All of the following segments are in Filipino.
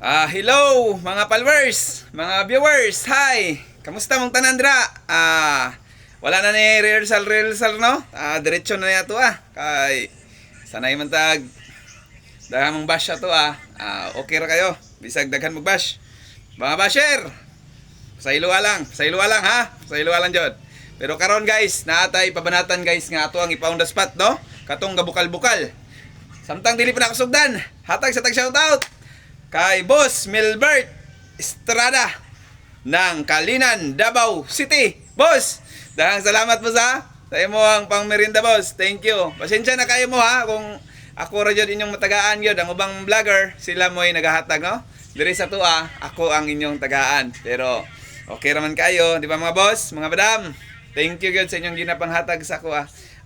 Hello mga followers, mga viewers, hi! Kamusta mong tanandra? Wala na ni rehearsal no? Diretso na niya to kay sanay man tag daghang mong bash to okay ra kayo, bisag daghan mong bash. Mga basher, pasayloa lang ha, pasayloa lang jud. Pero karon guys, naatay pabanatan guys nga ato ang ipaon the spot no? Katong gabukal-bukal. Samtang dili pa nakasugdan, hatag sa tag shoutout kay Boss Milbert Estrada ng Kalinan, Davao City. Boss, daghang salamat mo sa imo ang pangmerienda boss. Thank you. Pasensya na kayo mo ha kung ako ra jud inyong matagaan gyud. Ang ubang vlogger sila mo'y nagahatag no. Diri sa tuwa, ako ang inyong tagaan. Pero okay raman kayo, di ba mga boss, mga madam? Thank you gyud sa inyong ginapanghatag sa ako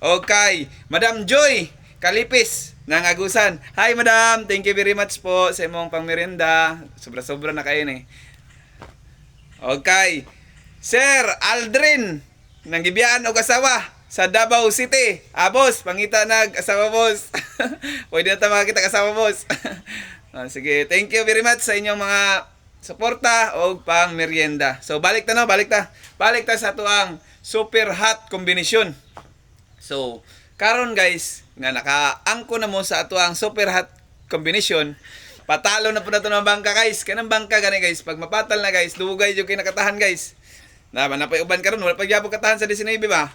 Okay, Madam Joy Kalipis ng Agusan. Hi madam, thank you very much po sa imong pangmerienda. Sobra-sobra na kayo ni. Okay. Sir Aldrin ng Gibiyaan og asawa sa Davao City. Boss, pangita nag-asawa boss. Pwede na ta makakita asawa boss. Sige, thank you very much sa inyong mga suporta o pangmerienda. So balik ta sa tuang super hot combination. So karon guys, nga nakaangko na mo sa ato ang super hot combination. Patalo na po na ito ng bangka guys. Kanang bangka gani guys, pag mapatal na guys, dugay yung kinakatahan guys. Naman na pa uban karon, wala pa gyapon katahan sa 19 ba.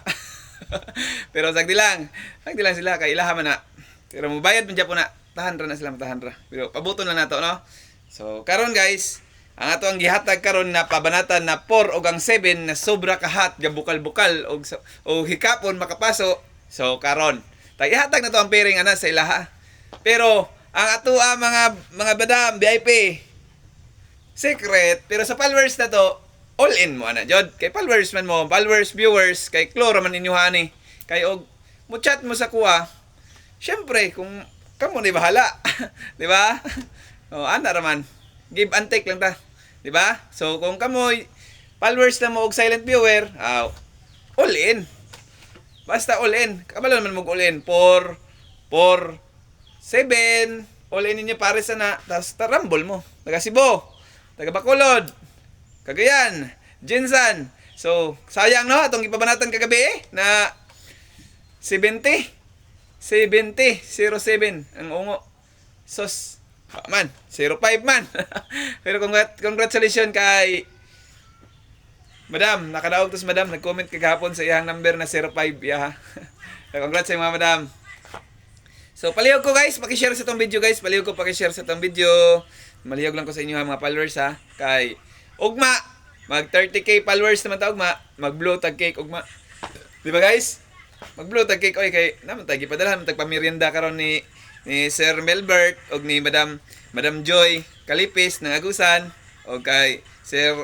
Pero sagdi lang sila kay ilaha man na. Pero mobayad man gyapon na, tahan ra na sila, matahan ra. Pero pabuton na nato no. So karon guys, ang ato ang gihatag karon na pabanatan na 4 ug ang 7 na sobra ka hot, gabukal-bukal og hikapon makapaso. So karon ihatag na to ang pairing ana sa ilaha. Pero ang ato mga badam VIP secret, pero sa followers na to all in mo ana jud. Kay followers man mo, followers, viewers, kay kloro man ninyo ani. Kay og mo chat mo sa kuha. Syempre kung kamo ni bahala, di ba? Ana ra man. Give and take lang ta. Di ba? So kung kamo followers na mo og silent viewer, all in. Basta all in. Kabalo naman mag all in. 4, 7. All in ninyo pare sa na. Tapos tarambol mo. Taga Cebu. Taga Bacolod. Cagayan. Jinsan. So, sayang no. Itong ipabanatan kagabi na 70. 07. Ang ungo. Sos. Man. 05 man. Pero congratulations kay Madam, nakadaog tos madam, nag-comment kagahapon sa iyang number na 05 ha. Congrats sa mga madam. So palihog ko guys, paki-share sa tong video guys, paki-share sa tong video. Malihog lang ko sa inyo mga followers ha. Kay ugma, mag 30k followers naman ta ugma, mag-blow tag cake ugma. Di ba guys? Mag-blow tag cake oy kay naman tag ipadalahan tag pamerienda karon ni Sir Melbert og ni Madam Joy Kalipis ng Agusan og kay Sir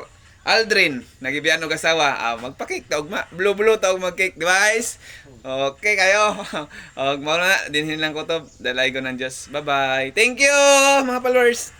Aldrin, nagibiyaan og asawa, magpa-cake ta ugma, blue ta og mag-cake, di ba guys? Okay kayo. Og mao na dinhin lang ko to, dalay ko ng Diyos. Bye-bye. Thank you mga followers.